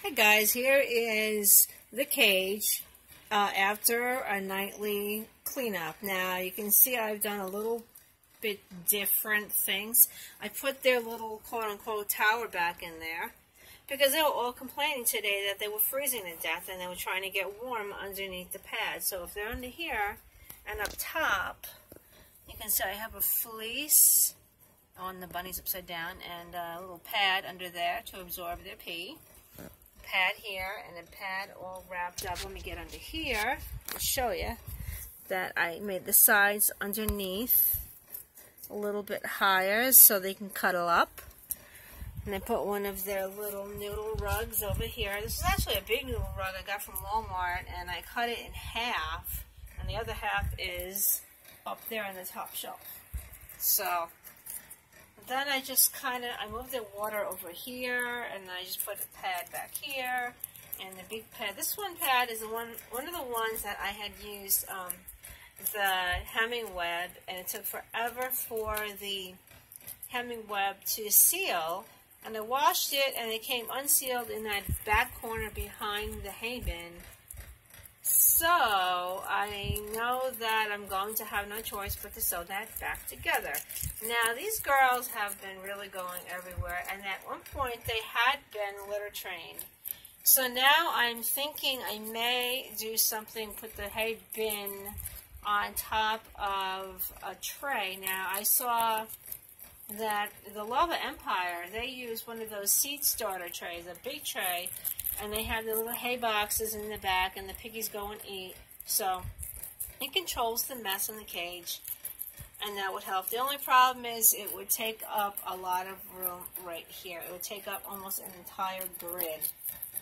Hey guys, here is the cage after a nightly cleanup. Now you can see I've done a little bit different things. I put their little quote-unquote tower back in there because they were all complaining today that they were freezing to death and they were trying to get warm underneath the pad. So if they're under here and up top, you can see I have a fleece on the bunnies upside down and a little pad under there to absorb their pee. Pad here and a pad all wrapped up. Let me get under here and show you that I made the sides underneath a little bit higher so they can cuddle up. And I put one of their little noodle rugs over here. This is actually a big noodle rug I got from Walmart, and I cut it in half, and the other half is up there on the top shelf. So then I just I moved the water over here, and I just put the pad back here, and the big pad. This one pad is one of the ones that I had used the hemming web, and it took forever for the hemming web to seal, and I washed it, and it came unsealed in that back corner behind the hay bin. So I know that I'm going to have no choice but to sew that back together. Now these girls have been really going everywhere, and at one point they had been litter trained. So now I'm thinking I may do something, put the hay bin on top of a tray. Now I saw that the Lava Empire, they use one of those seed starter trays, a big tray, and they have the little hay boxes in the back, and the piggies go and eat. So it controls the mess in the cage, and that would help. The only problem is it would take up a lot of room right here. It would take up almost an entire grid.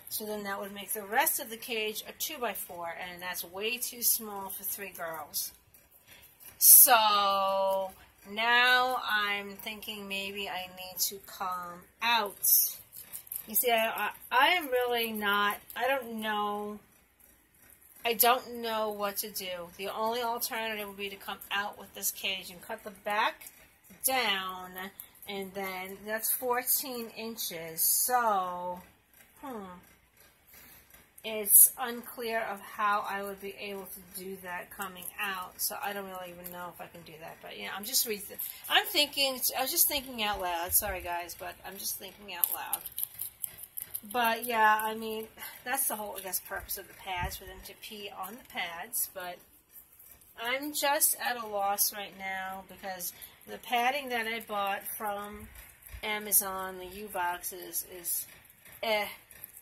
So then that would make the rest of the cage a 2x4, and that's way too small for 3 girls. So now I'm thinking maybe I need to come out. You see, I am really not, I don't know what to do. The only alternative would be to come out with this cage and cut the back down, and then that's 14 inches. So, it's unclear of how I would be able to do that coming out. So I don't really even know if I can do that. But yeah, I was just thinking out loud. Sorry guys, but I'm just thinking out loud. But yeah, I mean, that's the whole, I guess, purpose of the pads, for them to pee on the pads. But I'm just at a loss right now because the padding that I bought from Amazon, the U-boxes, is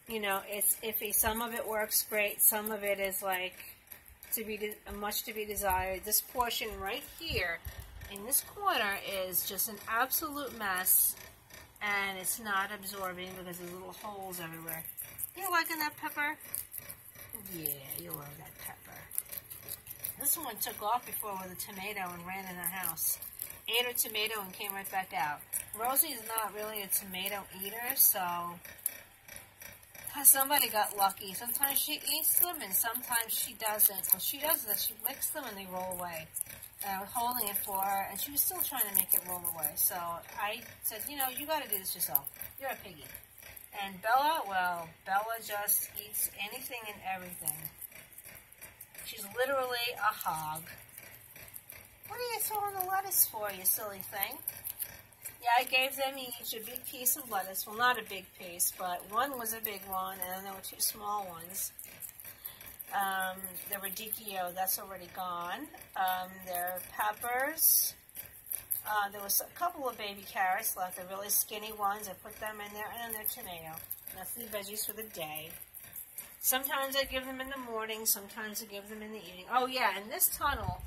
you know, it's iffy. Some of it works great. Some of it is like much to be desired. This portion right here in this corner is just an absolute mess. And it's not absorbing because there's little holes everywhere. You liking that pepper? Yeah, you love that pepper. This one took off before with a tomato and ran in the house. Ate a tomato and came right back out. Rosie is not really a tomato eater, so somebody got lucky. Sometimes she eats them and sometimes she doesn't. What she does is she licks them and they roll away. I was holding it for her, and she was still trying to make it roll away. So I said, you know, you got to do this yourself. You're a piggy. And Bella, well, Bella just eats anything and everything. She's literally a hog. What are you throwing the lettuce for, you silly thing? Yeah, I gave them each a big piece of lettuce. Well, not a big piece, but one was a big one, and then there were 2 small ones. There were radicchio, that's already gone. There are peppers. There was a couple of baby carrots left, the really skinny ones. I put them in there, and then their tomato. That's the veggies for the day. Sometimes I give them in the morning, sometimes I give them in the evening. Oh yeah, in this tunnel,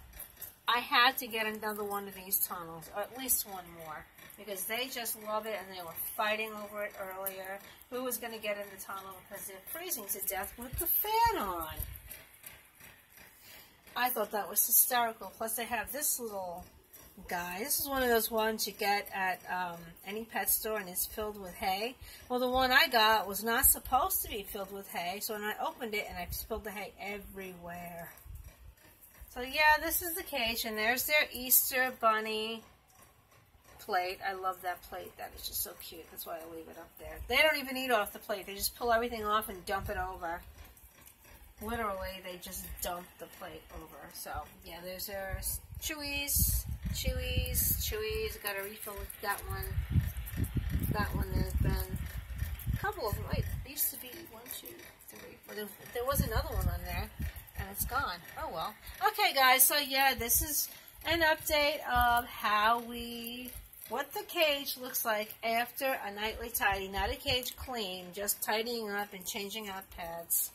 I had to get another one of these tunnels, or at least one more, because they just love it, and they were fighting over it earlier. Who was going to get in the tunnel because they're freezing to death with the fan on? I thought that was hysterical. Plus, they have this little guy. This is one of those ones you get at any pet store, and it's filled with hay. Well, the one I got was not supposed to be filled with hay, so when I opened it, and I spilled the hay everywhere. So, yeah, this is the cage, and there's their Easter bunny plate. I love that plate. That is just so cute. That's why I leave it up there. They don't even eat off the plate. They just pull everything off and dump it over. Literally, they just dump the plate over. So, yeah, there's our Chewies. Got a refill with that one. That one, there's been a couple of them. Wait, there used to be 1, 2, 3, 4. There was another one on there, and it's gone. Oh, well. Okay, guys, so, yeah, this is an update of what the cage looks like after a nightly tidy. Not a cage clean, just tidying up and changing out pads.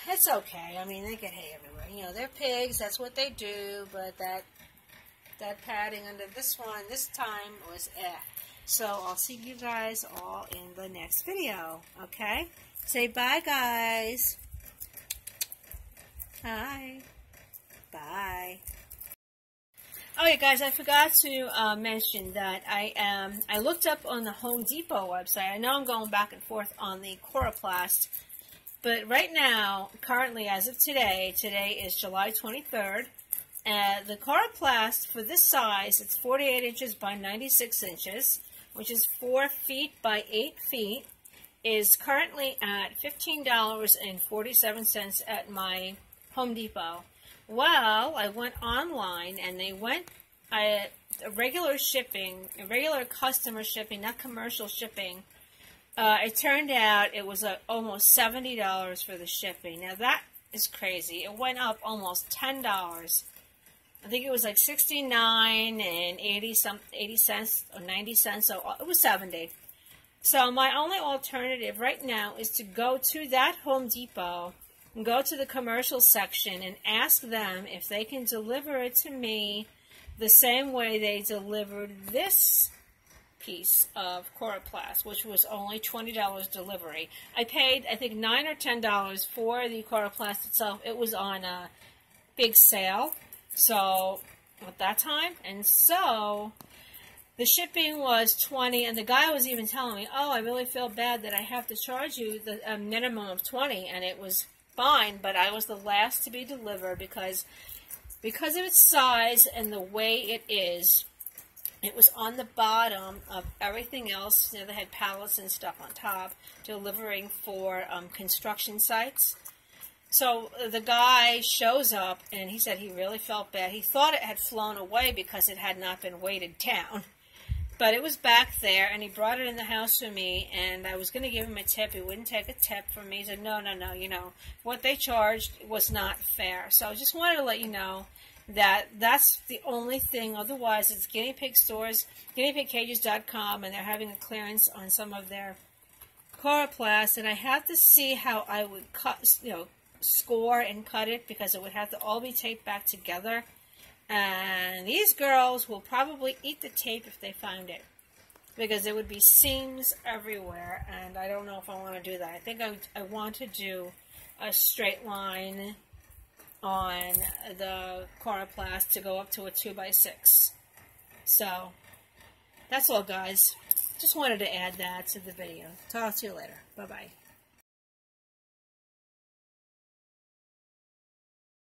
It's okay. I mean, they get hay everywhere. You know, they're pigs. That's what they do. But that padding under this one this time was So I'll see you guys all in the next video. Okay? Say bye, guys. Hi. Bye. Oh yeah, guys, I forgot to mention that I looked up on the Home Depot website. I know I'm going back and forth on the coroplast. But right now, currently, as of today is July 23rd, the coroplast for this size, it's 48 inches by 96 inches, which is 4 feet by 8 feet, is currently at $15.47 at my Home Depot. Well, I went online, and they went regular customer shipping, not commercial shipping. It turned out it was almost $70 for the shipping. Now that is crazy. It went up almost $10. I think it was like 69 and 80 cents or 90 cents. So it was 70. So my only alternative right now is to go to that Home Depot and go to the commercial section and ask them if they can deliver it to me the same way they delivered this piece of coroplast, which was only $20 delivery. I paid, I think, $9 or $10 for the coroplast itself. It was on a big sale, so at that time, and so the shipping was $20, and the guy was even telling me, "Oh, I really feel bad that I have to charge you the minimum of $20," and it was fine, but I was the last to be delivered because of its size and the way it is. It was on the bottom of everything else. You know, they had pallets and stuff on top, delivering for construction sites. So the guy shows up, and he said he really felt bad. He thought it had flown away because it had not been weighted down. But it was back there, and he brought it in the house for me, and I was going to give him a tip. He wouldn't take a tip from me. He said, no, you know, what they charged was not fair. So I just wanted to let you know that's the only thing. Otherwise, it's guinea pig stores, guineapigcages.com, and they're having a clearance on some of their coroplast, and I have to see how I would cut, you know, score and cut it, because it would have to all be taped back together. And these girls will probably eat the tape if they find it, because there would be seams everywhere, and I don't know if I want to do that. I think I want to do a straight line on the coroplast to go up to a 2x6. So, that's all, guys. Just wanted to add that to the video. Talk to you later. Bye-bye.